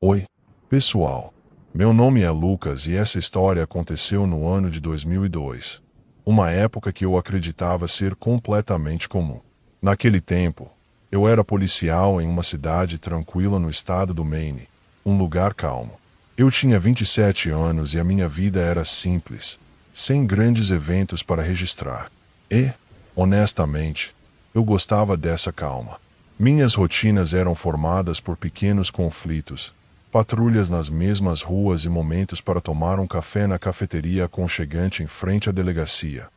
Oi, pessoal. Meu nome é Lucas e essa história aconteceu no ano de 2002. Uma época que eu acreditava ser completamente comum. Naquele tempo, eu era policial em uma cidade tranquila no estado do Maine, um lugar calmo. Eu tinha 27 anos e a minha vida era simples, sem grandes eventos para registrar. E, honestamente, eu gostava dessa calma. Minhas rotinas eram formadas por pequenos conflitos, patrulhas nas mesmas ruas e momentos para tomar um café na cafeteria aconchegante em frente à delegacia,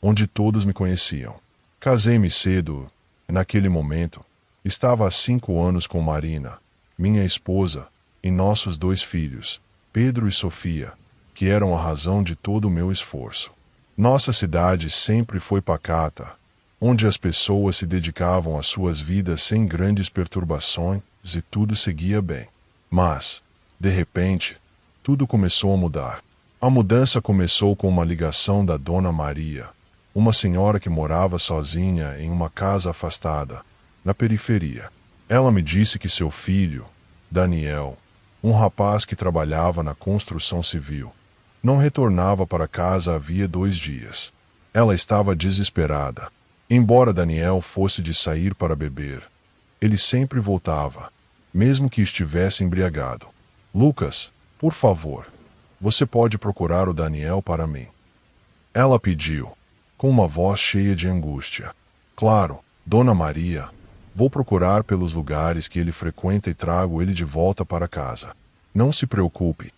onde todos me conheciam. Casei-me cedo, e naquele momento, estava há 5 anos com Marina, minha esposa, e nossos 2 filhos, Pedro e Sofia, que eram a razão de todo o meu esforço. Nossa cidade sempre foi pacata, onde as pessoas se dedicavam às suas vidas sem grandes perturbações e tudo seguia bem. Mas, de repente, tudo começou a mudar. A mudança começou com uma ligação da Dona Maria, uma senhora que morava sozinha em uma casa afastada, na periferia. Ela me disse que seu filho, Daniel, um rapaz que trabalhava na construção civil, não retornava para casa havia 2 dias. Ela estava desesperada. Embora Daniel fosse de sair para beber, ele sempre voltava, mesmo que estivesse embriagado. Lucas, por favor, você pode procurar o Daniel para mim? Ela pediu, com uma voz cheia de angústia. Claro, Dona Maria, vou procurar pelos lugares que ele frequenta e trago ele de volta para casa. Não se preocupe,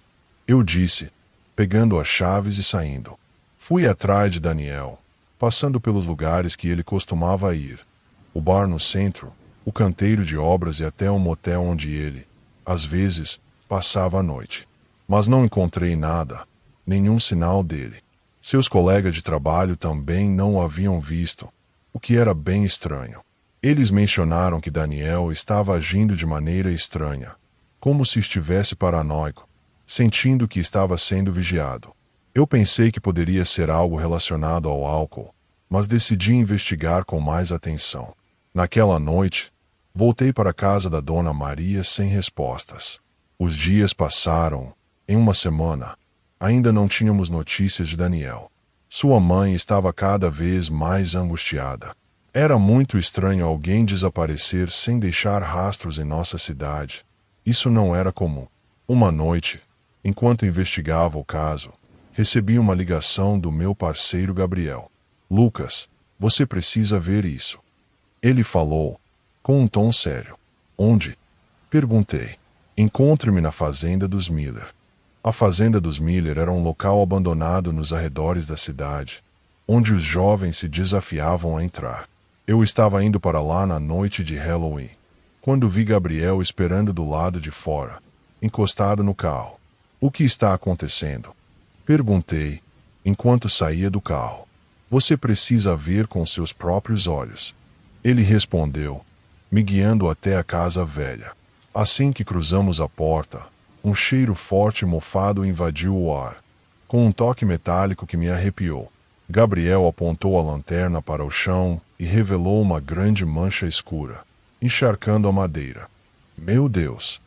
eu disse, pegando as chaves e saindo. Fui atrás de Daniel, passando pelos lugares que ele costumava ir. O bar no centro, o canteiro de obras e até um motel onde ele, às vezes, passava a noite. Mas não encontrei nada, nenhum sinal dele. Seus colegas de trabalho também não o haviam visto, o que era bem estranho. Eles mencionaram que Daniel estava agindo de maneira estranha, como se estivesse paranoico, sentindo que estava sendo vigiado. Eu pensei que poderia ser algo relacionado ao álcool, mas decidi investigar com mais atenção. Naquela noite, voltei para a casa da Dona Maria sem respostas. Os dias passaram. Em uma semana, ainda não tínhamos notícias de Daniel. Sua mãe estava cada vez mais angustiada. Era muito estranho alguém desaparecer sem deixar rastros em nossa cidade. Isso não era comum. Uma noite, enquanto investigava o caso, recebi uma ligação do meu parceiro Gabriel. Lucas, você precisa ver isso. Ele falou, com um tom sério. Onde? Perguntei. Encontre-me na fazenda dos Miller. A fazenda dos Miller era um local abandonado nos arredores da cidade, onde os jovens se desafiavam a entrar. Eu estava indo para lá na noite de Halloween, quando vi Gabriel esperando do lado de fora, encostado no carro. O que está acontecendo? Perguntei, enquanto saía do carro. Você precisa ver com seus próprios olhos. Ele respondeu, me guiando até a casa velha. Assim que cruzamos a porta, um cheiro forte e mofado invadiu o ar, com um toque metálico que me arrepiou. Gabriel apontou a lanterna para o chão e revelou uma grande mancha escura, encharcando a madeira. Meu Deus!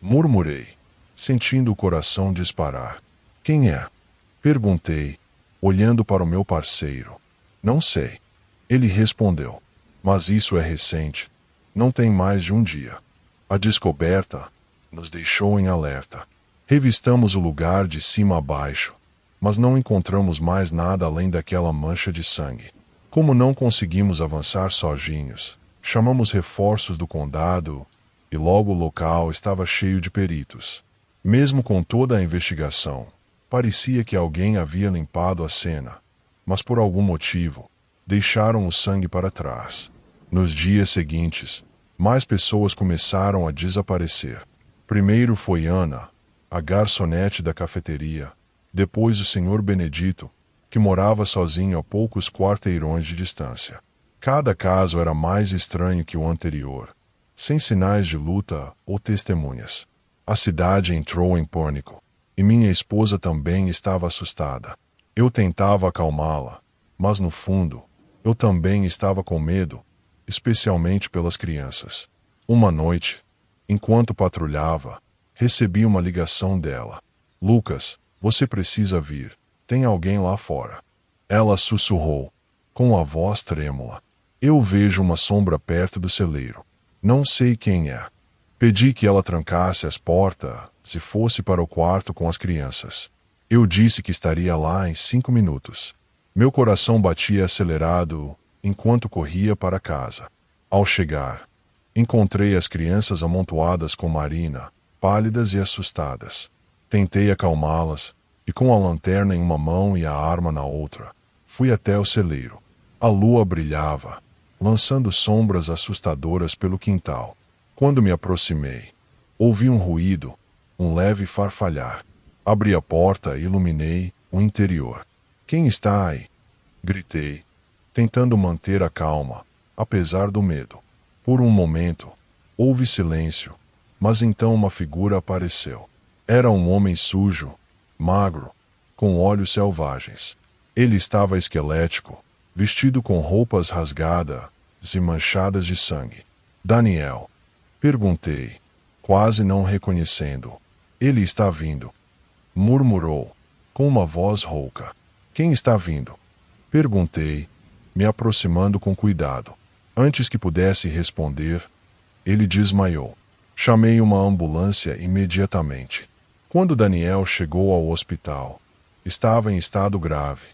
Murmurei, sentindo o coração disparar. Quem é? Perguntei, olhando para o meu parceiro. Não sei. Ele respondeu. Mas isso é recente. Não tem mais de um dia. A descoberta nos deixou em alerta. Revistamos o lugar de cima a baixo, mas não encontramos mais nada além daquela mancha de sangue. Como não conseguimos avançar sozinhos, chamamos reforços do condado e logo o local estava cheio de peritos. Mesmo com toda a investigação, parecia que alguém havia limpado a cena, mas por algum motivo, deixaram o sangue para trás. Nos dias seguintes, mais pessoas começaram a desaparecer. Primeiro foi Ana, a garçonete da cafeteria, depois o Sr. Benedito, que morava sozinho a poucos quarteirões de distância. Cada caso era mais estranho que o anterior, sem sinais de luta ou testemunhas. A cidade entrou em pânico, e minha esposa também estava assustada. Eu tentava acalmá-la, mas no fundo, eu também estava com medo, especialmente pelas crianças. Uma noite, enquanto patrulhava, Recebi uma ligação dela. Lucas, você precisa vir. Tem alguém lá fora. Ela sussurrou, com a voz trêmula. Eu vejo uma sombra perto do celeiro. Não sei quem é. Pedi que ela trancasse as portas, se fosse para o quarto com as crianças. Eu disse que estaria lá em 5 minutos. Meu coração batia acelerado enquanto corria para casa. Ao chegar, encontrei as crianças amontoadas com Marina, pálidas e assustadas. Tentei acalmá-las, e com a lanterna em uma mão e a arma na outra, fui até o celeiro. A lua brilhava, lançando sombras assustadoras pelo quintal. Quando me aproximei, ouvi um ruído, um leve farfalhar. Abri a porta e iluminei o interior. Quem está aí? Gritei, tentando manter a calma, apesar do medo. Por um momento, houve silêncio, mas então uma figura apareceu. Era um homem sujo, magro, com olhos selvagens. Ele estava esquelético, vestido com roupas rasgadas e manchadas de sangue. Daniel. Perguntei, quase não reconhecendo. Ele está vindo. Murmurou, com uma voz rouca. Quem está vindo? Perguntei, me aproximando com cuidado. Antes que pudesse responder, ele desmaiou. Chamei uma ambulância imediatamente. Quando Daniel chegou ao hospital, estava em estado grave,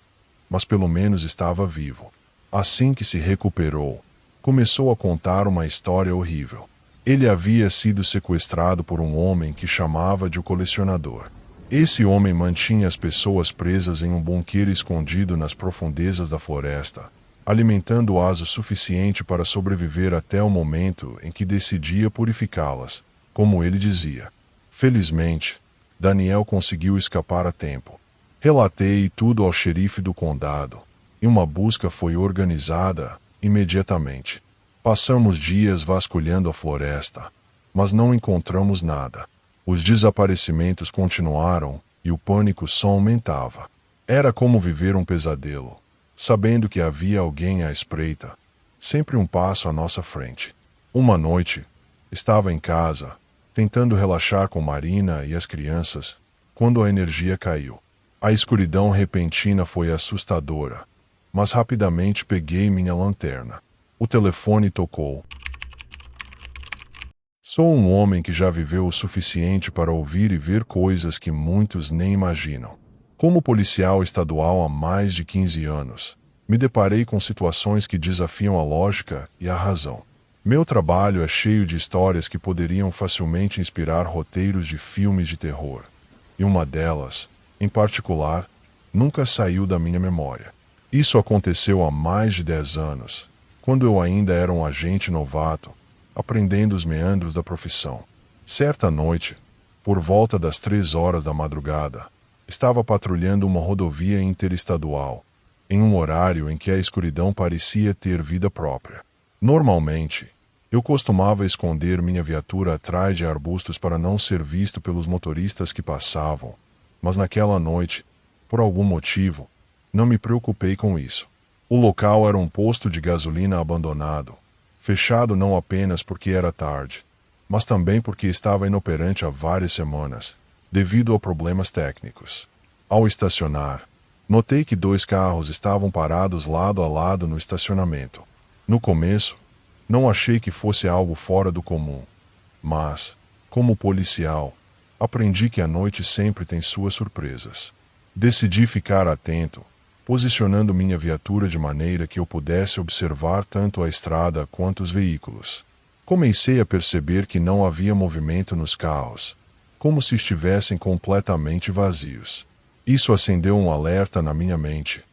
mas pelo menos estava vivo. Assim que se recuperou, começou a contar uma história horrível. Ele havia sido sequestrado por um homem que chamava de o colecionador. Esse homem mantinha as pessoas presas em um bunker escondido nas profundezas da floresta, alimentando-as o suficiente para sobreviver até o momento em que decidia purificá-las, como ele dizia. Felizmente, Daniel conseguiu escapar a tempo. Relatei tudo ao xerife do condado, e uma busca foi organizada imediatamente. Passamos dias vasculhando a floresta, mas não encontramos nada. Os desaparecimentos continuaram e o pânico só aumentava. Era como viver um pesadelo, sabendo que havia alguém à espreita, sempre um passo à nossa frente. Uma noite, estava em casa, tentando relaxar com Marina e as crianças, quando a energia caiu. A escuridão repentina foi assustadora, mas rapidamente peguei minha lanterna. O telefone tocou. Sou um homem que já viveu o suficiente para ouvir e ver coisas que muitos nem imaginam. Como policial estadual há mais de 15 anos, me deparei com situações que desafiam a lógica e a razão. Meu trabalho é cheio de histórias que poderiam facilmente inspirar roteiros de filmes de terror. E uma delas, em particular, nunca saiu da minha memória. Isso aconteceu há mais de 10 anos, quando eu ainda era um agente novato, aprendendo os meandros da profissão. Certa noite, por volta das 3 horas da madrugada, estava patrulhando uma rodovia interestadual, em um horário em que a escuridão parecia ter vida própria. Normalmente, eu costumava esconder minha viatura atrás de arbustos para não ser visto pelos motoristas que passavam, mas naquela noite, por algum motivo, não me preocupei com isso. O local era um posto de gasolina abandonado, fechado não apenas porque era tarde, mas também porque estava inoperante há várias semanas, devido a problemas técnicos. Ao estacionar, notei que 2 carros estavam parados lado a lado no estacionamento. No começo, não achei que fosse algo fora do comum, mas, como policial, aprendi que a noite sempre tem suas surpresas. Decidi ficar atento, posicionando minha viatura de maneira que eu pudesse observar tanto a estrada quanto os veículos. Comecei a perceber que não havia movimento nos carros, como se estivessem completamente vazios. Isso acendeu um alerta na minha mente.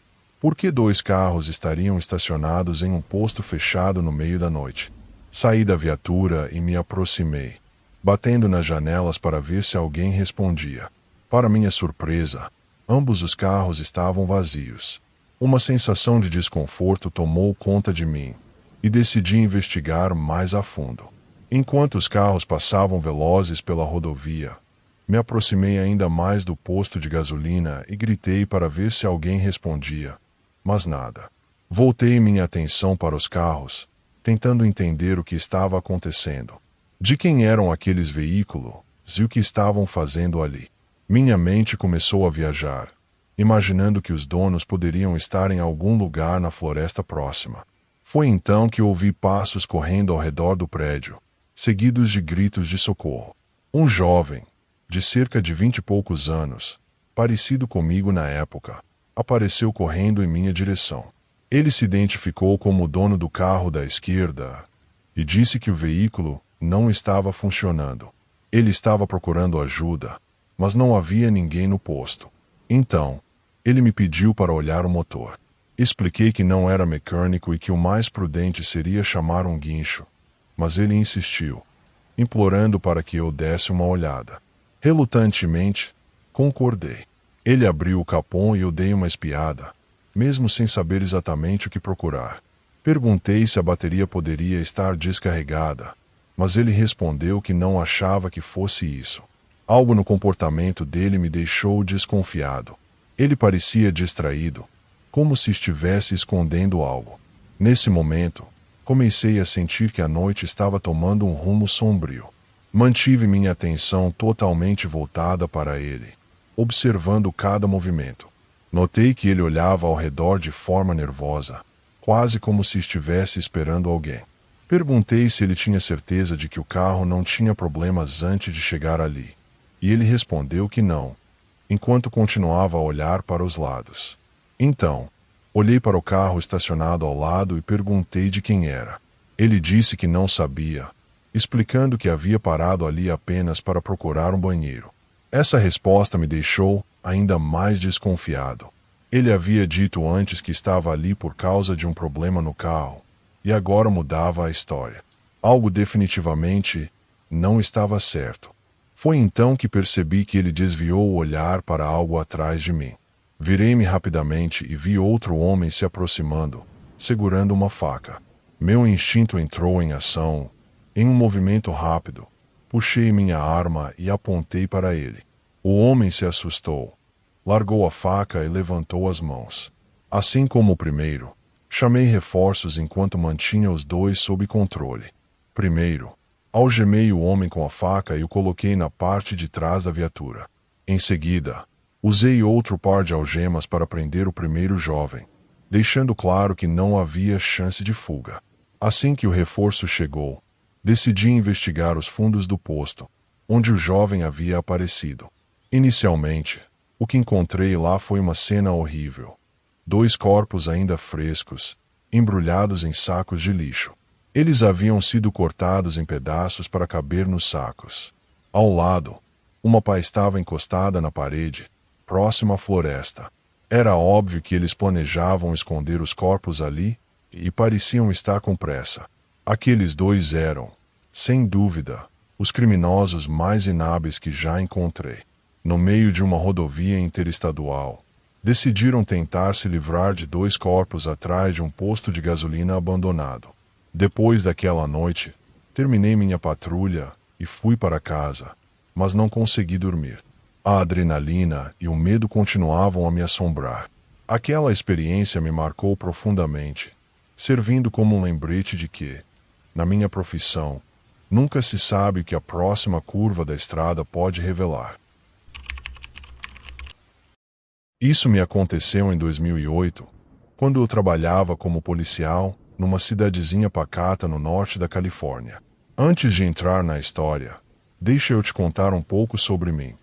Por que 2 carros estariam estacionados em um posto fechado no meio da noite? Saí da viatura e me aproximei, batendo nas janelas para ver se alguém respondia. Para minha surpresa, ambos os carros estavam vazios. Uma sensação de desconforto tomou conta de mim, e decidi investigar mais a fundo. Enquanto os carros passavam velozes pela rodovia, me aproximei ainda mais do posto de gasolina e gritei para ver se alguém respondia, mas nada. Voltei minha atenção para os carros, tentando entender o que estava acontecendo. De quem eram aqueles veículos, e o que estavam fazendo ali. Minha mente começou a viajar, imaginando que os donos poderiam estar em algum lugar na floresta próxima. Foi então que ouvi passos correndo ao redor do prédio, seguidos de gritos de socorro. Um jovem, de cerca de 20 e poucos anos, parecido comigo na época, apareceu correndo em minha direção. Ele se identificou como o dono do carro da esquerda e disse que o veículo não estava funcionando. Ele estava procurando ajuda, mas não havia ninguém no posto. Então, ele me pediu para olhar o motor. Expliquei que não era mecânico e que o mais prudente seria chamar um guincho, mas ele insistiu, implorando para que eu desse uma olhada. Relutantemente, concordei. Ele abriu o capô e eu dei uma espiada, mesmo sem saber exatamente o que procurar. Perguntei se a bateria poderia estar descarregada, mas ele respondeu que não achava que fosse isso. Algo no comportamento dele me deixou desconfiado. Ele parecia distraído, como se estivesse escondendo algo. Nesse momento, comecei a sentir que a noite estava tomando um rumo sombrio. Mantive minha atenção totalmente voltada para ele, observando cada movimento. Notei que ele olhava ao redor de forma nervosa, quase como se estivesse esperando alguém. Perguntei se ele tinha certeza de que o carro não tinha problemas antes de chegar ali, e ele respondeu que não, enquanto continuava a olhar para os lados. Então, olhei para o carro estacionado ao lado e perguntei de quem era. Ele disse que não sabia, explicando que havia parado ali apenas para procurar um banheiro. Essa resposta me deixou ainda mais desconfiado. Ele havia dito antes que estava ali por causa de um problema no carro, e agora mudava a história. Algo definitivamente não estava certo. Foi então que percebi que ele desviou o olhar para algo atrás de mim. Virei-me rapidamente e vi outro homem se aproximando, segurando uma faca. Meu instinto entrou em ação. Em um movimento rápido, puxei minha arma e apontei para ele. O homem se assustou, largou a faca e levantou as mãos. Assim como o primeiro, chamei reforços enquanto mantinha os dois sob controle. Primeiro, algemei o homem com a faca e o coloquei na parte de trás da viatura. Em seguida, usei outro par de algemas para prender o primeiro jovem, deixando claro que não havia chance de fuga. Assim que o reforço chegou, decidi investigar os fundos do posto, onde o jovem havia aparecido. Inicialmente, o que encontrei lá foi uma cena horrível. 2 corpos ainda frescos, embrulhados em sacos de lixo. Eles haviam sido cortados em pedaços para caber nos sacos. Ao lado, uma pá estava encostada na parede, próxima à floresta. Era óbvio que eles planejavam esconder os corpos ali e pareciam estar com pressa. Aqueles 2 eram, sem dúvida, os criminosos mais inábeis que já encontrei. No meio de uma rodovia interestadual, decidiram tentar se livrar de 2 corpos atrás de um posto de gasolina abandonado. Depois daquela noite, terminei minha patrulha e fui para casa, mas não consegui dormir. A adrenalina e o medo continuavam a me assombrar. Aquela experiência me marcou profundamente, servindo como um lembrete de que, na minha profissão, nunca se sabe o que a próxima curva da estrada pode revelar. Isso me aconteceu em 2008, quando eu trabalhava como policial numa cidadezinha pacata no norte da Califórnia. Antes de entrar na história, deixa eu te contar um pouco sobre mim.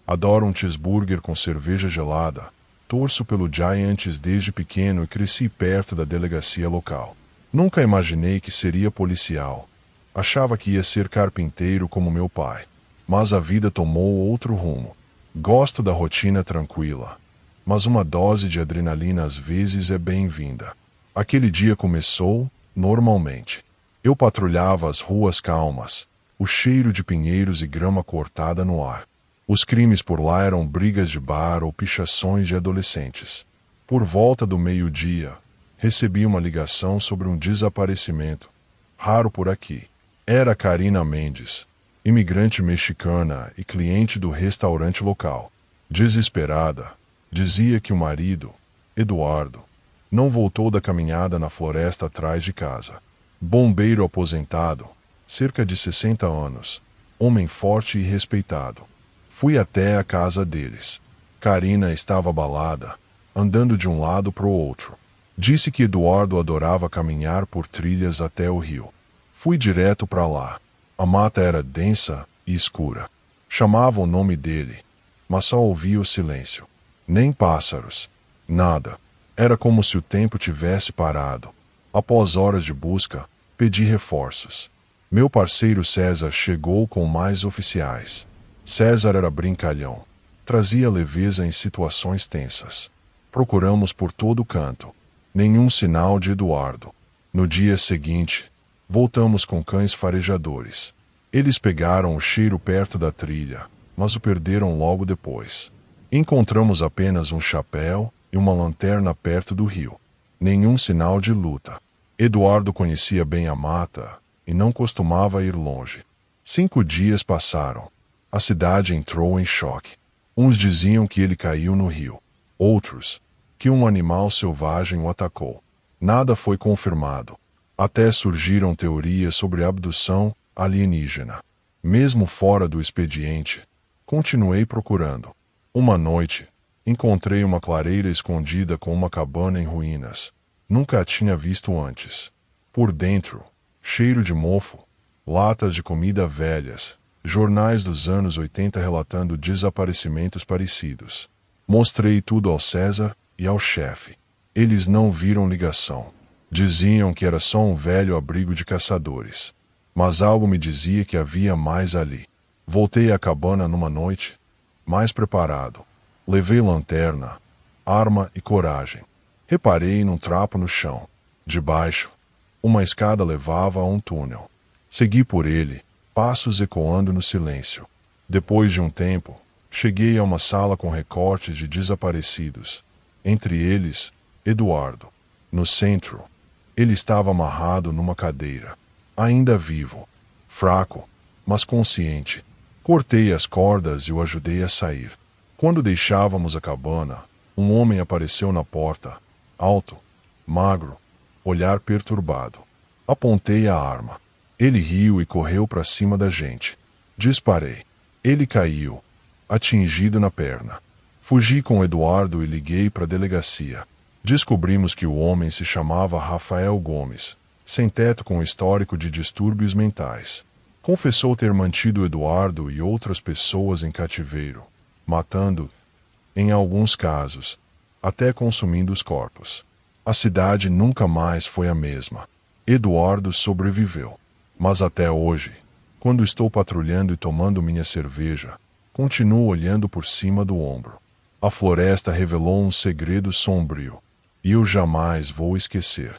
Adoro um cheeseburger com cerveja gelada, torço pelo Giants desde pequeno e cresci perto da delegacia local. Nunca imaginei que seria policial. Achava que ia ser carpinteiro como meu pai. Mas a vida tomou outro rumo. Gosto da rotina tranquila, mas uma dose de adrenalina às vezes é bem-vinda. Aquele dia começou, normalmente. Eu patrulhava as ruas calmas, o cheiro de pinheiros e grama cortada no ar. Os crimes por lá eram brigas de bar ou pichações de adolescentes. Por volta do meio-dia, recebi uma ligação sobre um desaparecimento, raro por aqui. Era Karina Mendes, imigrante mexicana e cliente do restaurante local. Desesperada, dizia que o marido, Eduardo, não voltou da caminhada na floresta atrás de casa. Bombeiro aposentado, cerca de 60 anos, homem forte e respeitado. Fui até a casa deles. Karina estava abalada, andando de um lado para o outro. Disse que Eduardo adorava caminhar por trilhas até o rio. Fui direto para lá. A mata era densa e escura. Chamava o nome dele, mas só ouvia o silêncio. Nem pássaros. Nada. Era como se o tempo tivesse parado. Após horas de busca, pedi reforços. Meu parceiro César chegou com mais oficiais. César era brincalhão. Trazia leveza em situações tensas. Procuramos por todo canto. Nenhum sinal de Eduardo. No dia seguinte, voltamos com cães farejadores. Eles pegaram o cheiro perto da trilha, mas o perderam logo depois. Encontramos apenas um chapéu e uma lanterna perto do rio. Nenhum sinal de luta. Eduardo conhecia bem a mata e não costumava ir longe. 5 dias passaram. A cidade entrou em choque. Uns diziam que ele caiu no rio. Outros, que um animal selvagem o atacou. Nada foi confirmado. Até surgiram teorias sobre abdução alienígena. Mesmo fora do expediente, continuei procurando. Uma noite, encontrei uma clareira escondida com uma cabana em ruínas. Nunca a tinha visto antes. Por dentro, cheiro de mofo, latas de comida velhas, jornais dos anos 80 relatando desaparecimentos parecidos. Mostrei tudo ao César e ao chefe. Eles não viram ligação. Diziam que era só um velho abrigo de caçadores. Mas algo me dizia que havia mais ali. Voltei à cabana numa noite, mais preparado. Levei lanterna, arma e coragem. Reparei num trapo no chão. Debaixo, uma escada levava a um túnel. Segui por ele, passos ecoando no silêncio. Depois de um tempo, cheguei a uma sala com recortes de desaparecidos. Entre eles, Eduardo. No centro, ele estava amarrado numa cadeira. Ainda vivo, fraco, mas consciente. Cortei as cordas e o ajudei a sair. Quando deixávamos a cabana, um homem apareceu na porta, alto, magro, olhar perturbado. Apontei a arma. Ele riu e correu para cima da gente. Disparei. Ele caiu, atingido na perna. Fugi com Eduardo e liguei para a delegacia. Descobrimos que o homem se chamava Rafael Gomes, sem teto com histórico de distúrbios mentais. Confessou ter mantido Eduardo e outras pessoas em cativeiro, matando, em alguns casos, até consumindo os corpos. A cidade nunca mais foi a mesma. Eduardo sobreviveu. Mas até hoje, quando estou patrulhando e tomando minha cerveja, continuo olhando por cima do ombro. A floresta revelou um segredo sombrio, e eu jamais vou esquecer.